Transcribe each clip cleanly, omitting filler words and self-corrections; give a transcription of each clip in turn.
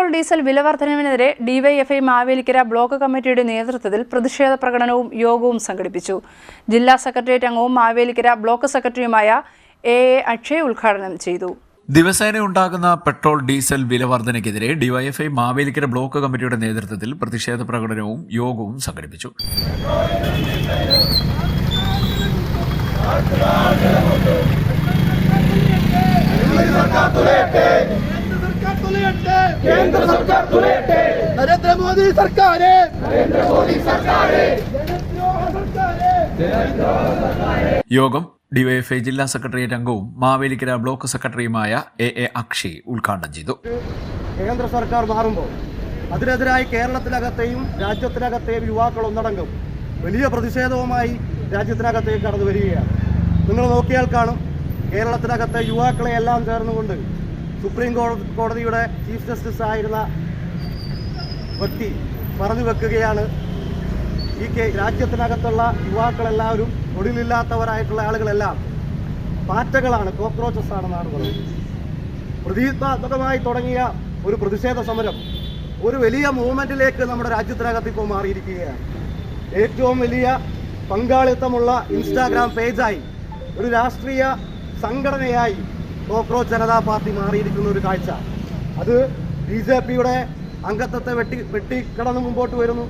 Petrol diesel വില വർധനവിനെതിരെ DYFI Mavelikkara block കമ്മിറ്റിയുടെ നേതൃത്വത്തിൽ പ്രതിഷേധ പ്രകടനവും യോഗവും സംഘടിപ്പിച്ചു. ജില്ലാ സെക്രട്ടേറിയറ്റ് അംഗവും മാവേലിക്കര ബ്ലോക്ക് സെക്രട്ടറിയുമായ എ അക്ഷയ് ഉദ്ഘാടനം ചെയ്തു. ദിവസേന ഉണ്ടാകുന്ന പെട്രോൾ ഡീസൽ വില വർധനയ്ക്കെതിരെ ഡിവൈഎഫ്ഐ മാവേലിക്കര ബ്ലോക്ക് കമ്മിറ്റിയുടെ നേതൃത്വത്തിൽ പ്രതിഷേധ പ്രകടനവും യോഗവും സംഘടിപ്പിച്ചു. नरेंद्र मोदी सरकार യോഗം ഡിവൈഎഫ്ഐ ജില്ലാ സെക്രട്ടേറിയറ്റ് അംഗവും മാവേലിക്കര ബ്ലോക്ക് സെക്രട്ടറിയുമായ എ അക്ഷയ് ഉദ്ഘാടനം ചെയ്തു. കേന്ദ്ര സർക്കാർ മാറുമ്പോൾ അതിനെതിരായി കേരളത്തിനകത്തെയും രാജ്യത്തിനകത്തെയും യുവാക്കൾ ഒന്നടങ്കം വലിയ പ്രതിഷേധവുമായി രാജ്യത്തിനകത്തേക്ക് കടന്നു വരികയാണ്. നിങ്ങൾ നോക്കിയാൽ കാണും, കേരളത്തിനകത്തെ യുവാക്കളെ എല്ലാം ചേർന്നുകൊണ്ട് സുപ്രീം കോടതിയുടെ ചീഫ് ജസ്റ്റിസ് ആയിരുന്ന വ്യക്തി പറഞ്ഞു വെക്കുകയാണ്, ഈ രാജ്യത്തിനകത്തുള്ള യുവാക്കളെല്ലാവരും തൊഴിലില്ലാത്തവരായിട്ടുള്ള ആളുകളെല്ലാം പാറ്റകളാണ്, കോക്രോച്ചസ് ആണെന്നാണ് പറയുന്നത്. പ്രതീകാത്മകമായി തുടങ്ങിയ ഒരു പ്രതിഷേധ സമരം ഒരു വലിയ മൂവ്മെന്റിലേക്ക് നമ്മുടെ രാജ്യത്തിനകത്ത് ഇപ്പോൾ മാറിയിരിക്കുകയാണ്. ഏറ്റവും വലിയ പങ്കാളിത്തമുള്ള ഇൻസ്റ്റാഗ്രാം പേജായി, ഒരു രാഷ്ട്രീയ സംഘടനയായി കോക്രോച്ച് ജനതാ പാർട്ടി മാറിയിരിക്കുന്ന ഒരു കാഴ്ച. അത് BJPയുടെ അംഗത്വത്തെ വെട്ടിക്കടന്ന് മുമ്പോട്ട് വരുന്നു,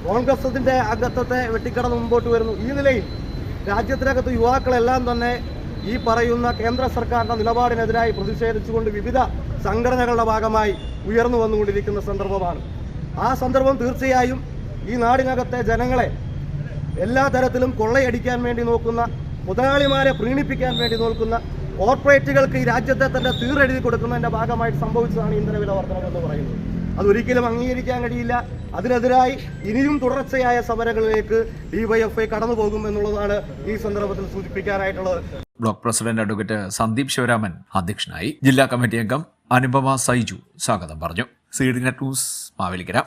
കോൺഗ്രസിന്റെ അംഗത്വത്തെ വെട്ടിക്കടന്ന് മുമ്പോട്ട് വരുന്നു. ഈ നിലയിൽ രാജ്യത്തിനകത്ത് യുവാക്കളെല്ലാം തന്നെ ഈ പറയുന്ന കേന്ദ്ര സർക്കാരിന്റെ നിലപാടിനെതിരായി പ്രതിഷേധിച്ചുകൊണ്ട് വിവിധ സംഘടനകളുടെ ഭാഗമായി ഉയർന്നു വന്നുകൊണ്ടിരിക്കുന്ന സന്ദർഭമാണ്. ആ സന്ദർഭം തീർച്ചയായും ഈ നാടിനകത്തെ ജനങ്ങളെ എല്ലാ തരത്തിലും കൊള്ളയടിക്കാൻ വേണ്ടി നോക്കുന്ന, മുതലാളിമാരെ പ്രീണിപ്പിക്കാൻ വേണ്ടി നോക്കുന്ന കോർപ്പറേറ്റുകൾക്ക് ഈ രാജ്യത്തെ തന്നെ തീരെഴുതി കൊടുക്കുന്നതിന്റെ ഭാഗമായിട്ട് സംഭവിച്ചതാണ് ഇന്ധനവില വർധനം എന്ന് പറയുന്നത്. അതൊരിക്കലും അംഗീകരിക്കാൻ കഴിയില്ല. അതിനെതിരായി ഇനിയും തുടർച്ചയായ സമരങ്ങളിലേക്ക് ഡിവൈഎഫ്ഐ കടന്നു പോകും എന്നുള്ളതാണ് ഈ സന്ദർഭത്തിൽ സൂചിപ്പിക്കാനായിട്ടുള്ളത്. Block president advocate Sandeep Sivaraman അധ്യക്ഷനായി. ജില്ലാ കമ്മിറ്റി അംഗം അനുപമ സൈജു സ്വാഗതം പറഞ്ഞു. CDNet news Mavelikkara.